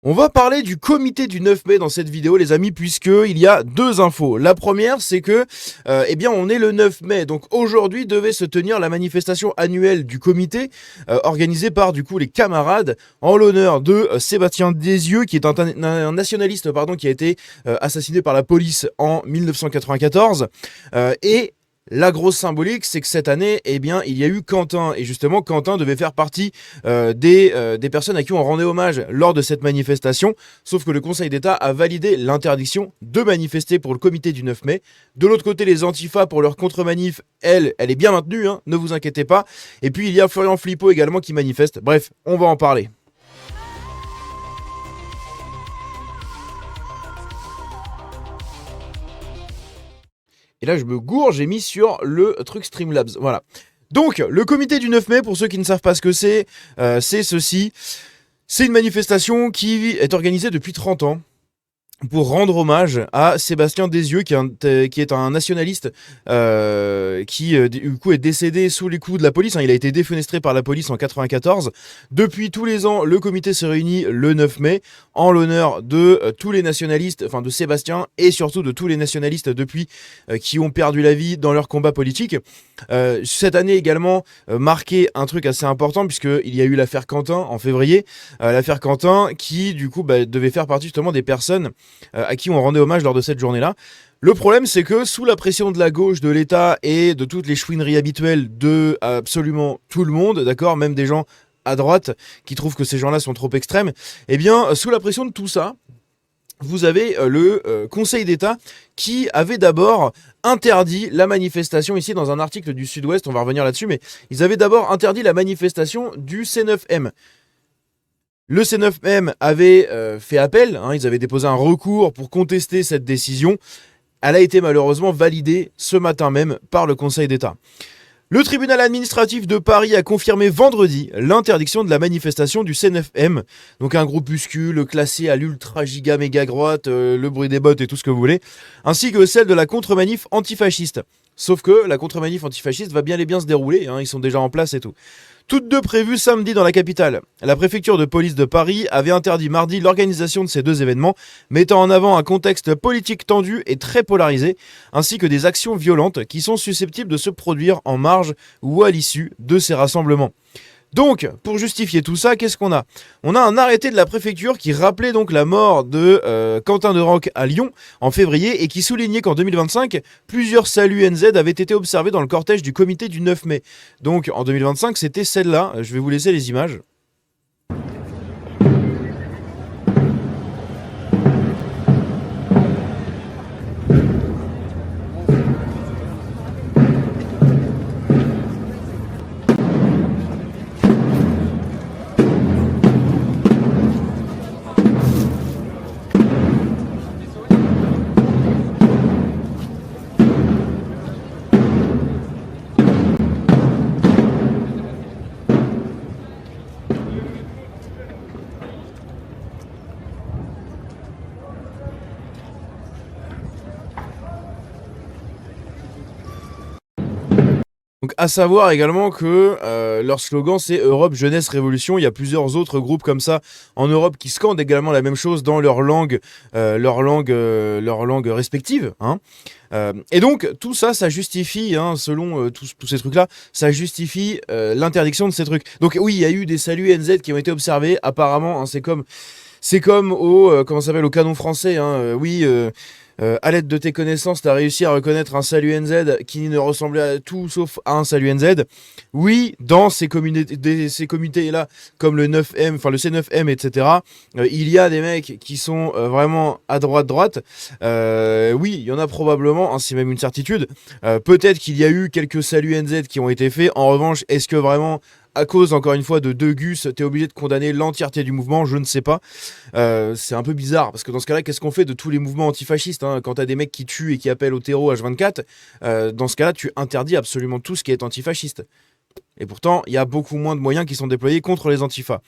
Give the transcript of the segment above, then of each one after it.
On va parler du comité du 9 mai dans cette vidéo, les amis, puisqu'il y a deux infos. La première, c'est que, on est le 9 mai. Donc aujourd'hui devait se tenir la manifestation annuelle du comité, organisée par, du coup, les camarades, en l'honneur de Sébastien Desieux, qui est un nationaliste, pardon, qui a été assassiné par la police en 1994. Et la grosse symbolique, c'est que cette année, il y a eu Quentin. Et justement, Quentin devait faire partie des personnes à qui on rendait hommage lors de cette manifestation. Sauf que le Conseil d'État a validé l'interdiction de manifester pour le comité du 9 mai. De l'autre côté, les Antifa, pour leur contre-manif, elle est bien maintenue, hein, ne vous inquiétez pas. Et puis, il y a Florian Philippot également qui manifeste. Bref, on va en parler. Et là, je me gourre, j'ai mis sur le truc Streamlabs. Voilà. Donc, le comité du 9 mai, pour ceux qui ne savent pas ce que c'est ceci. C'est une manifestation qui est organisée depuis 30 ans pour rendre hommage à Sébastien Desieux, qui est un nationaliste qui du coup est décédé sous les coups de la police. Il a été défenestré par la police en 94. Depuis tous les ans, le comité se réunit le 9 mai en l'honneur de tous les nationalistes, enfin de Sébastien et surtout de tous les nationalistes depuis qui ont perdu la vie dans leur combat politique. Cette année également marqué un truc assez important puisqu'il y a eu l'affaire Quentin en février. L'affaire Quentin qui du coup devait faire partie justement des personnes à qui on rendait hommage lors de cette journée-là. Le problème, c'est que sous la pression de la gauche, de l'État et de toutes les chouineries habituelles de absolument tout le monde, d'accord, même des gens à droite qui trouvent que ces gens-là sont trop extrêmes, sous la pression de tout ça, vous avez le Conseil d'État qui avait d'abord interdit la manifestation, ici dans un article du Sud-Ouest, on va revenir là-dessus, mais ils avaient d'abord interdit la manifestation du C9M. Le C9M avait fait appel, ils avaient déposé un recours pour contester cette décision. Elle a été malheureusement validée ce matin même par le Conseil d'État. Le tribunal administratif de Paris a confirmé vendredi l'interdiction de la manifestation du C9M, donc un groupuscule classé à l'ultra giga méga droite, le bruit des bottes et tout ce que vous voulez, ainsi que celle de la contre-manif antifasciste. Sauf que la contre-manif antifasciste va bien se dérouler, ils sont déjà en place et tout. Toutes deux prévues samedi dans la capitale. La préfecture de police de Paris avait interdit mardi l'organisation de ces deux événements, mettant en avant un contexte politique tendu et très polarisé, ainsi que des actions violentes qui sont susceptibles de se produire en marge ou à l'issue de ces rassemblements. Donc, pour justifier tout ça, qu'est-ce qu'on a ? On a un arrêté de la préfecture qui rappelait donc la mort de Quentin de Roque à Lyon en février et qui soulignait qu'en 2025, plusieurs saluts NZ avaient été observés dans le cortège du comité du 9 mai. Donc en 2025, c'était celle-là. Je vais vous laisser les images. Donc à savoir également que leur slogan c'est Europe, Jeunesse, Révolution. Il y a plusieurs autres groupes comme ça en Europe qui scandent également la même chose dans leur langue respective. Et donc tout ça, ça justifie, selon tous ces trucs-là, ça justifie l'interdiction de ces trucs. Donc oui, il y a eu des saluts NZ qui ont été observés. Apparemment, c'est comme au canon français. À l'aide de tes connaissances, tu as réussi à reconnaître un salut NZ qui ne ressemblait à tout sauf à un salut NZ. Oui, dans ces comités-là, comme le 9M, enfin le C9M, etc., il y a des mecs qui sont vraiment à droite. Oui, il y en a probablement, c'est même une certitude. Peut-être qu'il y a eu quelques saluts NZ qui ont été faits. En revanche, est-ce que vraiment, à cause, encore une fois, de deux gus, t'es obligé de condamner l'entièreté du mouvement? Je ne sais pas. C'est un peu bizarre, parce que dans ce cas-là, qu'est-ce qu'on fait de tous les mouvements antifascistes quand t'as des mecs qui tuent et qui appellent au terreau H24, dans ce cas-là, tu interdis absolument tout ce qui est antifasciste. Et pourtant, il y a beaucoup moins de moyens qui sont déployés contre les antifas.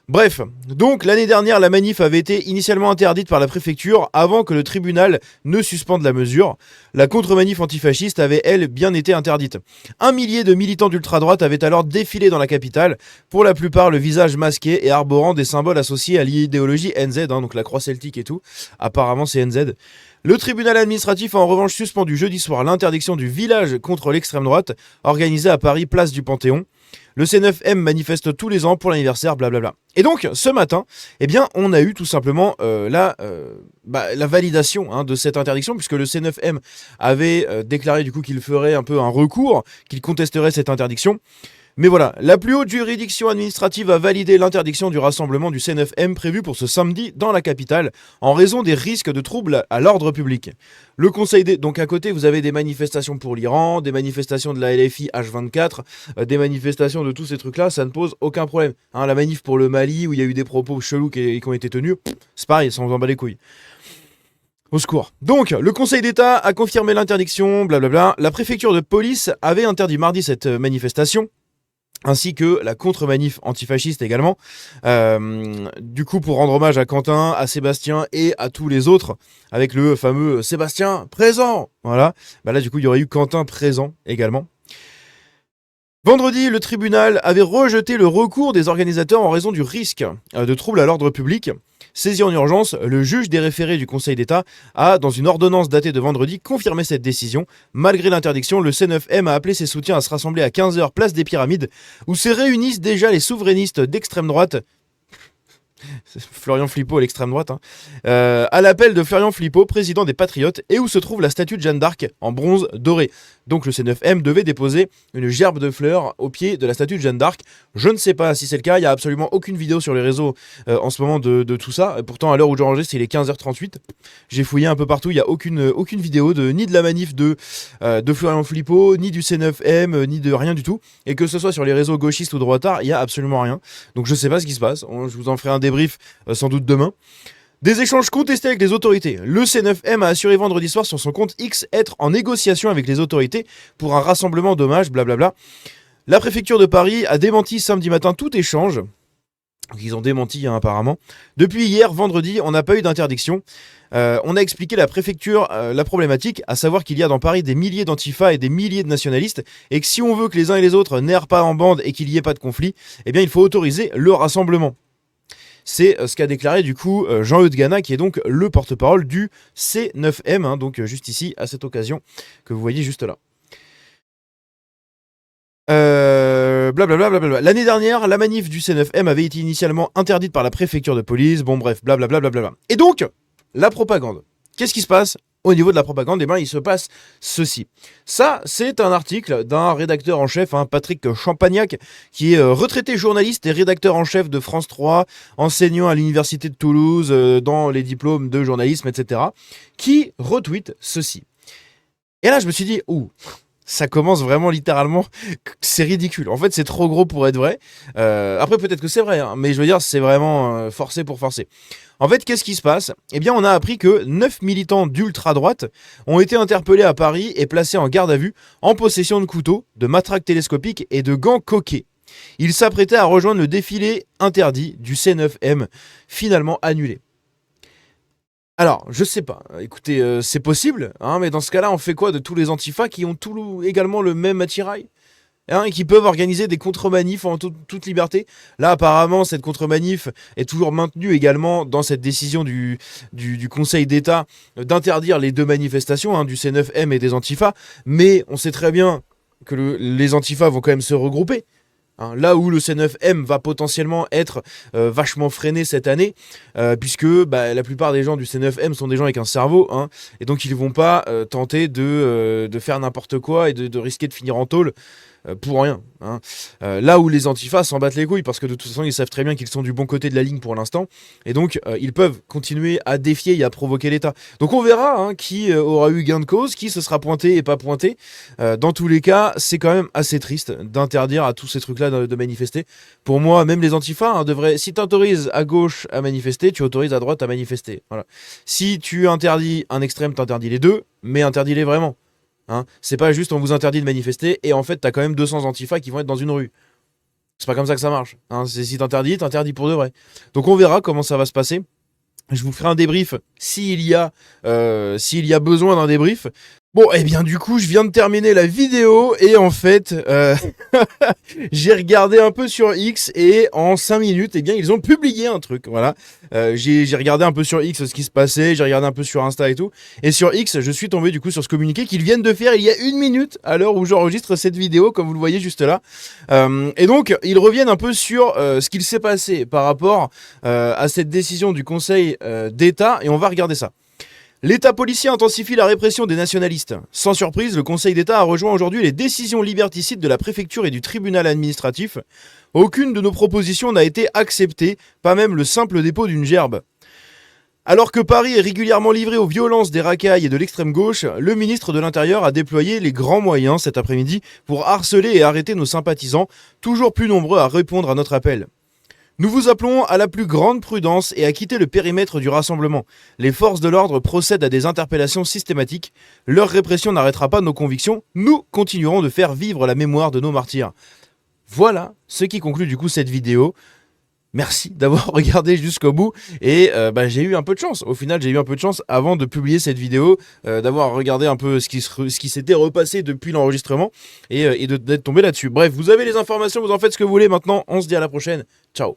Bref, donc l'année dernière, la manif avait été initialement interdite par la préfecture avant que le tribunal ne suspende la mesure. La contre-manif antifasciste avait, elle, bien été interdite. 1 millier de militants d'ultra-droite avaient alors défilé dans la capitale, pour la plupart le visage masqué et arborant des symboles associés à l'idéologie NZ, donc la croix celtique et tout. Apparemment c'est NZ. Le tribunal administratif a en revanche suspendu jeudi soir l'interdiction du village contre l'extrême droite, organisé à Paris, place du Panthéon. Le C9M manifeste tous les ans pour l'anniversaire, blablabla. Et donc, ce matin, eh bien, on a eu tout simplement la validation de cette interdiction, puisque le C9M avait déclaré du coup qu'il ferait un peu un recours, qu'il contesterait cette interdiction. Mais voilà, la plus haute juridiction administrative a validé l'interdiction du rassemblement du C9M prévu pour ce samedi dans la capitale, en raison des risques de troubles à l'ordre public. Le conseil des... Donc à côté, vous avez des manifestations pour l'Iran, des manifestations de la LFI H24, des manifestations de tous ces trucs-là, ça ne pose aucun problème. La manif pour le Mali, où il y a eu des propos chelous qui ont été tenus, c'est pareil, ça en bat les couilles. Au secours. Donc, le Conseil d'État a confirmé l'interdiction, blablabla. La préfecture de police avait interdit mardi cette manifestation, ainsi que la contre-manif antifasciste également. Du coup, pour rendre hommage à Quentin, à Sébastien et à tous les autres, avec le fameux Sébastien présent. Voilà. Là, du coup, il y aurait eu Quentin présent également. Vendredi, le tribunal avait rejeté le recours des organisateurs en raison du risque de troubles à l'ordre public. Saisi en urgence, le juge des référés du Conseil d'État a, dans une ordonnance datée de vendredi, confirmé cette décision. Malgré l'interdiction, le C9M a appelé ses soutiens à se rassembler à 15h place des Pyramides, où se réunissent déjà les souverainistes d'extrême droite. Florian Philippot à l'extrême droite, à l'appel de Florian Philippot, président des Patriotes, et où se trouve la statue de Jeanne d'Arc en bronze doré. Donc le C9M devait déposer une gerbe de fleurs au pied de la statue de Jeanne d'Arc. Je ne sais pas si c'est le cas, il n'y a absolument aucune vidéo sur les réseaux en ce moment de tout ça. Pourtant, à l'heure où j'enregistre, il est 15h38. J'ai fouillé un peu partout, il n'y a aucune vidéo ni de la manif de Florian Philippot, ni du C9M, ni de rien du tout. Et que ce soit sur les réseaux gauchistes ou droitards, il n'y a absolument rien. Donc je ne sais pas ce qui se passe, je vous en ferai un débrief sans doute demain. Des échanges contestés avec les autorités. Le C9M a assuré vendredi soir sur son compte X être en négociation avec les autorités pour un rassemblement d'hommages, blablabla. La préfecture de Paris a démenti samedi matin tout échange. Donc ils ont démenti apparemment. Depuis hier, vendredi, on n'a pas eu d'interdiction. On a expliqué à la préfecture la problématique, à savoir qu'il y a dans Paris des milliers d'antifas et des milliers de nationalistes, et que si on veut que les uns et les autres n'errent pas en bande et qu'il n'y ait pas de conflit, eh bien il faut autoriser le rassemblement. C'est ce qu'a déclaré du coup Jean-Eudes Gana, qui est donc le porte-parole du C9M, donc juste ici, à cette occasion, que vous voyez juste là. Blablabla. L'année dernière, la manif du C9M avait été initialement interdite par la préfecture de police, bon bref, blablabla. Et donc, la propagande. Qu'est-ce qui se passe ? Au niveau de la propagande, il se passe ceci. Ça, c'est un article d'un rédacteur en chef, Patrick Champagnac, qui est retraité journaliste et rédacteur en chef de France 3, enseignant à l'université de Toulouse dans les diplômes de journalisme, etc., qui retweet ceci. Et là, je me suis dit, ça commence vraiment littéralement, c'est ridicule. En fait, c'est trop gros pour être vrai. Après, peut-être que c'est vrai, mais je veux dire, c'est vraiment forcé pour forcer. En fait, qu'est-ce qui se passe ? Eh bien, on a appris que 9 militants d'ultra-droite ont été interpellés à Paris et placés en garde à vue en possession de couteaux, de matraques télescopiques et de gants coquets. Ils s'apprêtaient à rejoindre le défilé interdit du C9M, finalement annulé. Alors, je sais pas, écoutez, c'est possible, mais dans ce cas-là, on fait quoi de tous les antifas qui ont également le même attirail ? Et qui peuvent organiser des contre-manifs en toute liberté. Là, apparemment, cette contre-manif est toujours maintenue également dans cette décision du Conseil d'État d'interdire les deux manifestations, du C9M et des Antifas. Mais on sait très bien que les Antifas vont quand même se regrouper. Là où le C9M va potentiellement être vachement freiné cette année, puisque la plupart des gens du C9M sont des gens avec un cerveau, et donc ils ne vont pas tenter de faire n'importe quoi et de risquer de finir en tôle pour rien. Là où les antifas s'en battent les couilles, parce que de toute façon ils savent très bien qu'ils sont du bon côté de la ligne pour l'instant, et donc ils peuvent continuer à défier et à provoquer l'État. Donc on verra qui aura eu gain de cause, qui se sera pointé et pas pointé. Dans tous les cas, c'est quand même assez triste d'interdire à tous ces trucs-là de manifester. Pour moi, même les antifas devraient... Si tu autorises à gauche à manifester, tu autorises à droite à manifester. Voilà. Si tu interdis un extrême, tu interdis les deux, mais interdis-les vraiment. C'est pas juste on vous interdit de manifester et en fait t'as quand même 200 antifas qui vont être dans une rue. C'est pas comme ça que ça marche. Hein. Si t'interdis pour de vrai. Donc on verra comment ça va se passer. Je vous ferai un débrief s'il y a besoin d'un débrief. Bon, et bien du coup, je viens de terminer la vidéo et en fait, j'ai regardé un peu sur X et en 5 minutes, eh bien, ils ont publié un truc, voilà. J'ai regardé un peu sur X ce qui se passait, j'ai regardé un peu sur Insta et tout. Et sur X, je suis tombé du coup sur ce communiqué qu'ils viennent de faire il y a 1 minute à l'heure où j'enregistre cette vidéo, comme vous le voyez juste là. Et donc, ils reviennent un peu sur ce qu'il s'est passé par rapport à cette décision du Conseil d'État et on va regarder ça. L'État policier intensifie la répression des nationalistes. Sans surprise, le Conseil d'État a rejoint aujourd'hui les décisions liberticides de la préfecture et du tribunal administratif. Aucune de nos propositions n'a été acceptée, pas même le simple dépôt d'une gerbe. Alors que Paris est régulièrement livré aux violences des racailles et de l'extrême gauche, le ministre de l'Intérieur a déployé les grands moyens cet après-midi pour harceler et arrêter nos sympathisants, toujours plus nombreux à répondre à notre appel. Nous vous appelons à la plus grande prudence et à quitter le périmètre du rassemblement. Les forces de l'ordre procèdent à des interpellations systématiques. Leur répression n'arrêtera pas nos convictions. Nous continuerons de faire vivre la mémoire de nos martyrs. Voilà ce qui conclut du coup cette vidéo. Merci d'avoir regardé jusqu'au bout et j'ai eu un peu de chance. Au final, j'ai eu un peu de chance avant de publier cette vidéo, d'avoir regardé un peu ce qui s'était repassé depuis l'enregistrement et d'être tombé là-dessus. Bref, vous avez les informations, vous en faites ce que vous voulez. Maintenant, on se dit à la prochaine. Ciao.